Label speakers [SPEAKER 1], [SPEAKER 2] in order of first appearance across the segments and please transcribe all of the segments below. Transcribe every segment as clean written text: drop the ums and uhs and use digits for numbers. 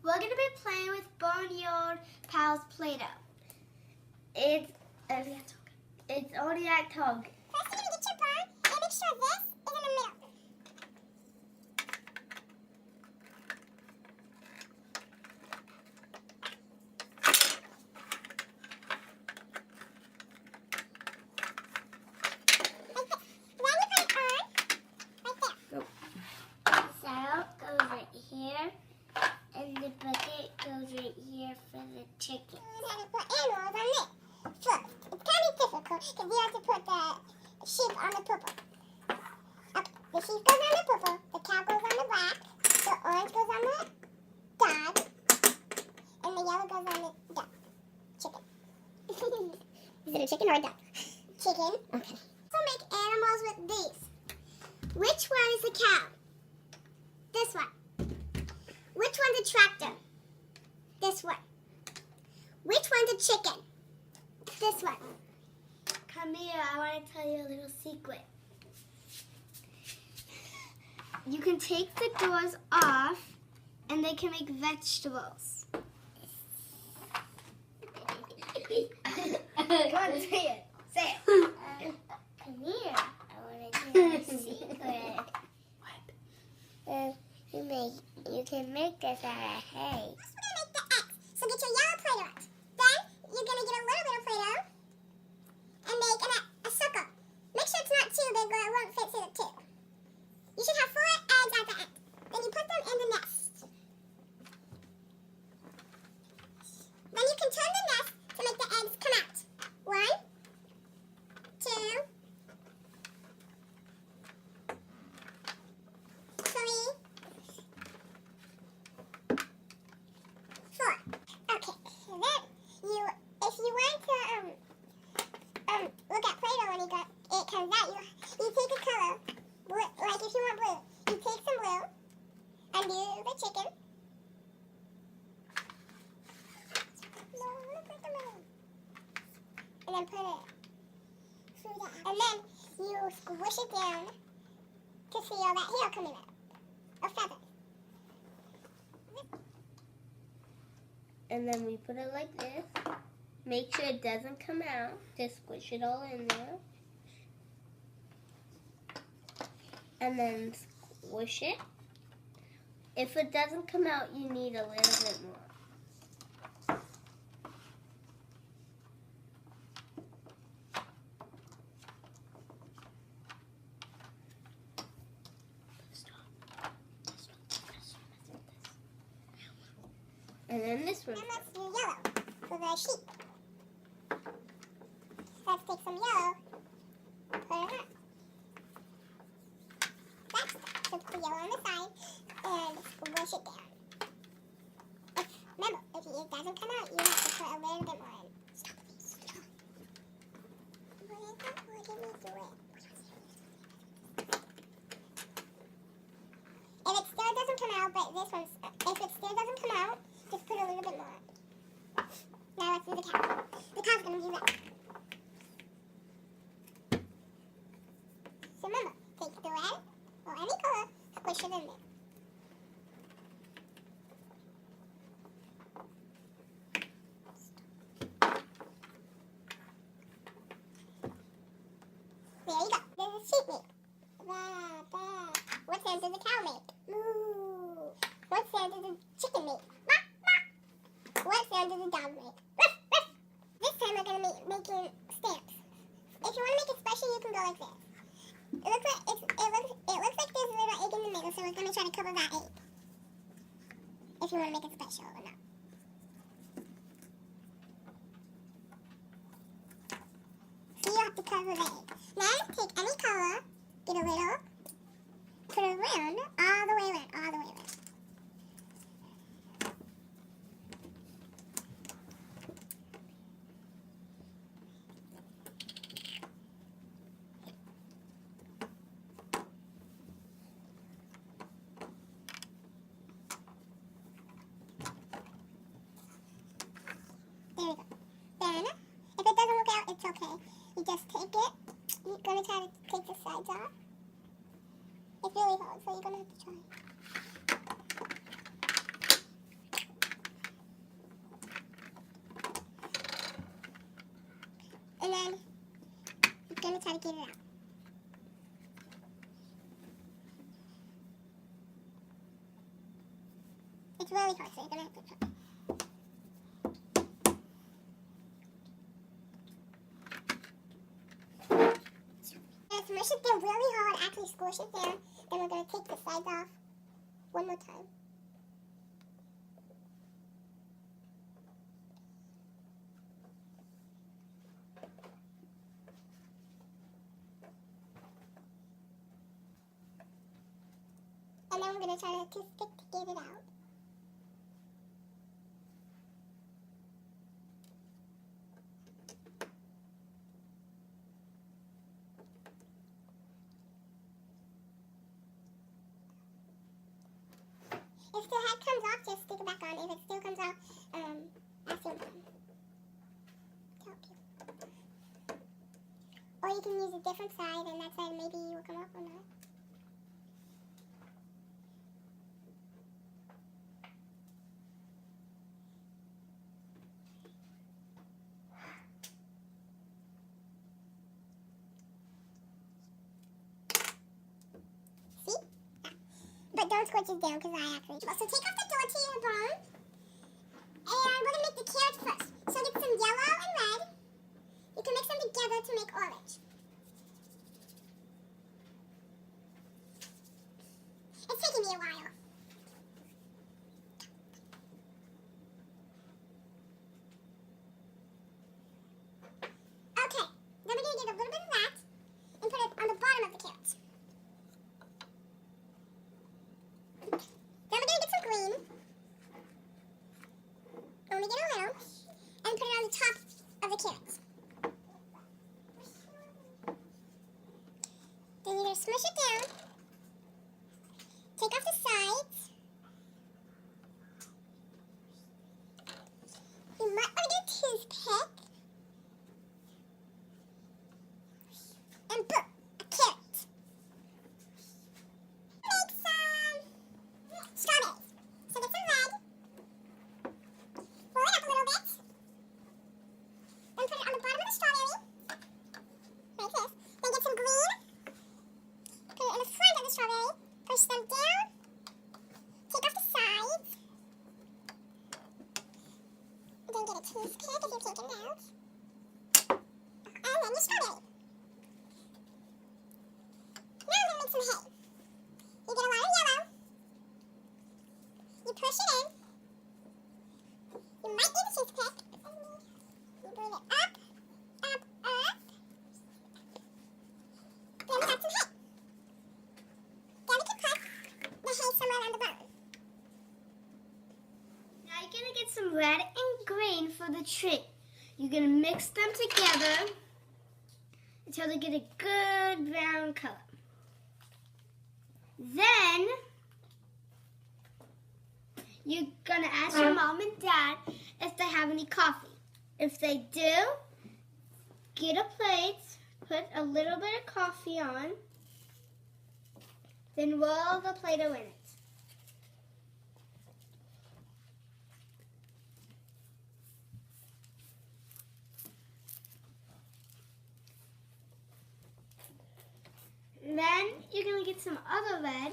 [SPEAKER 1] We're going to be playing with Barnyard Pals Play-Doh. It's only at Target.
[SPEAKER 2] First, you're going to get your bar and make sure this is in the middle.
[SPEAKER 1] And the bucket goes right here for the chicken.
[SPEAKER 2] And put animals on this first. It's kind of difficult because you have to put the sheep on the purple. Okay, the sheep goes on the purple, the cow goes on the black, the orange goes on the dog, and the yellow goes on the duck. Chicken. Is it a chicken or a duck? Chicken. Okay. So make animals with these. Which one is the cow? This one. Which one's a tractor? This one. Which one's a chicken? This one.
[SPEAKER 1] Come here, I want to tell you a little secret. You can take the doors off and they can make vegetables. Come on, say it. Say it. Come here, I want to tell you a secret. What? You can make this out of hay.
[SPEAKER 2] First, we're going to make the X. So get your yellow Play-Doh out. Then, you're going to get a little bit of Play-Doh and make a circle. Make sure it's not too big or it won't fit through the tube. You should have 4 eggs at the end. Then you put them in the nest. Then you can turn the nest to make the eggs come out. 1, 2, 3, 4. Okay, so then if you want to look at Play-Doh when it comes out, you take a color, like if you want blue, you take some blue and do the chicken. No, look at the moon. And then put it through that. And then you squish it down to see all that hair coming out, or feathers.
[SPEAKER 1] And then we put it like this. Make sure it doesn't come out. Just squish it all in there. And then squish it. If it doesn't come out, you need a little bit more. And then this one.
[SPEAKER 2] Then let's do yellow for the sheep. Let's take some yellow, put it on. That's it. So put the yellow on the side and squish it down. Remember, if it doesn't come out, you have to put a little bit more in. Stop it. Stop. What did we do it? If it still doesn't come out, but this one's, if it still doesn't come out, just put a little bit more. Now let's do the cow. The cow's going to do that. So remember, take the red or any color, squish it in there. There you go. There's a sheep meat. What sound does the cow make? Moo. What sound does the chicken make? What sound does the dog make? This time we're going to be making stamps. If you want to make it special, you can go like this. It looks like there's a little egg in the middle, so we're going to try to cover that egg. If you want to make it special or not. So you have to cover the egg. Now take any color, get a little, put it around, all the way around, all the way around. There we go. Then, if it doesn't work out, it's okay. You just take it. You're going to try to take the sides off. It's really hard, so you're going to have to try. try to get it out. It's really hard, so you're gonna have to try. Smush it down really hard, actually squish it down. Then we're going to take the sides off one more time. And then we're going to try to toothpick to get it out. If the head comes off, just stick it back on. If it still comes out, ask your mom to help you. Or you can use a different side, and that side maybe will come off or not. But don't squish it down because I actually... So take off the door to your bone. And we're going to make the carrots first. So get some yellow and red. You can mix them together to make orange. It's taking me a while. Okay. Then we're going to get a little bit of that and put it on the bottom of the carrots. Only get a little, and put it on the top of the carrots. Then you're going to smush it down, take off the sides. You might want to get a toothpick, and put a carrot. Make some strawberries. So get some red. Roll it up a little bit. Then put it on the bottom of the strawberry. Like this. Then get some green. Put it in the front of the strawberry. Push them down. Take off the sides. And then get a toothpick if you're taking notes. And then your strawberry. Now I'm going to make some hay. You get a lot of yellow. You push it in. You might need a toothpick. You bring it up, up, up. Then we got some hay. Then we can put the hay somewhere around the bone.
[SPEAKER 1] Now you're going to get some red and green for the tree. You're going to mix them together until they get a good brown color. Then you're going to ask your mom and dad if they have any coffee. If they do, get a plate, put a little bit of coffee on, then roll the Play-Doh in it. Then you're going to get some other red.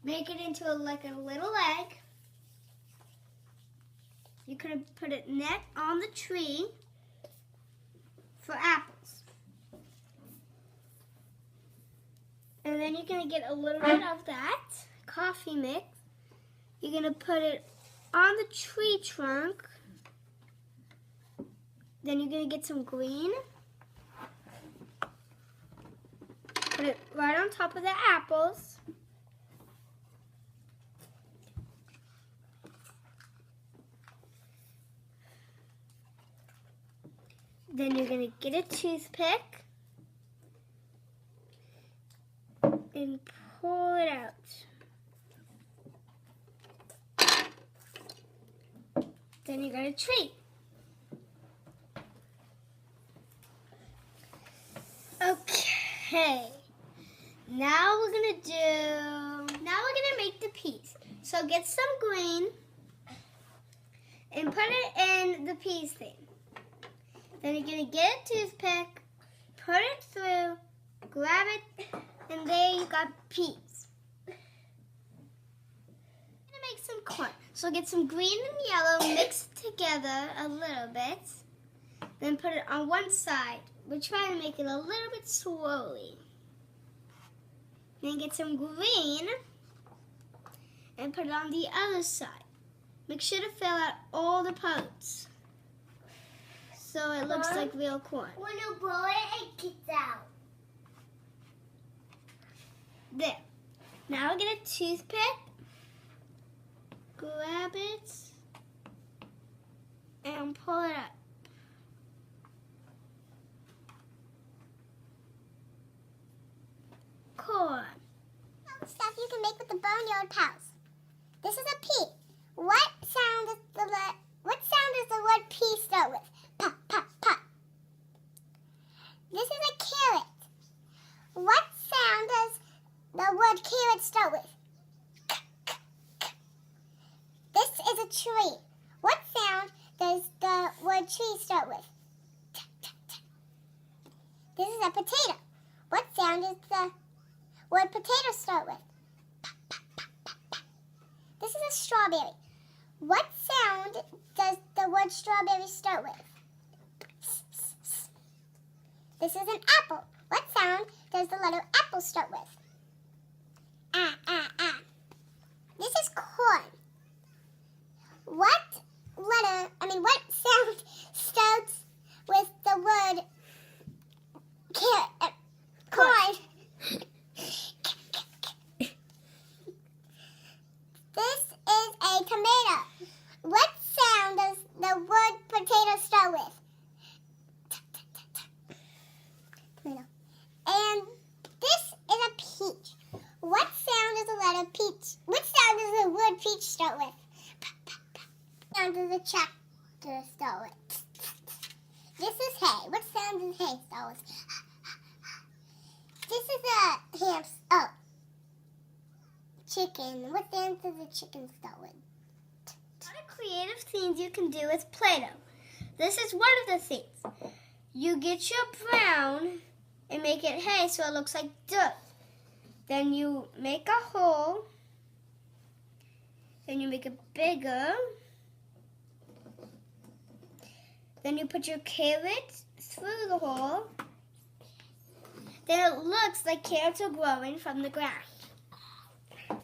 [SPEAKER 1] Make it into like a little egg. You're going to put it net on the tree for apples. And then you're going to get a little bit of that coffee mix. You're going to put it on the tree trunk. Then you're going to get some green. Put it right on top of the apples. Then you're going to get a toothpick and pull it out. Then you got a tree. Okay. Now we're going to make the peas. So get some green and put it in the peas thing. Then you're going to get a toothpick put it through, grab it, and there you got peas. I'm gonna make some corn. So get some green and yellow mixed together a little bit. Then put it on one side. We're trying to make it a little bit slowly. Then get some green and put it on the other side. Make sure to fill out all the parts so it looks like real corn.
[SPEAKER 2] When you blow it, it gets out.
[SPEAKER 1] There. Now get a toothpick, grab it, and pull it up. Corn.
[SPEAKER 2] Stuff you can make with the Barnyard pals. This is a pea. What sound does the word pea start with? Pop, pop, pop. This is a carrot. What sound does the word carrot start with? This is a tree. What sound does the word tree start with? This is a potato. What sound does the word potato start with? This is a strawberry. What sound does the word strawberry start with? This is an apple. What sound does the letter apple start with? Ah, ah, ah. This is corn. What sound starts with the word corn? This is a tomato. What sound does the word potato start with? Tomato. And this is a peach. What sound does the letter peach? What sound does the word peach start with? What sound does the tractor start with? This is hay. What sound does hay start with? This is a hamster. Chicken. What sound does the chicken start with?
[SPEAKER 1] A lot of creative things you can do with Play-Doh. This is one of the things. You get your brown and make it hay so it looks like dirt. Then you make a hole. Then you make it bigger. Then you put your carrot through the hole. Then it looks like carrots are growing from the ground.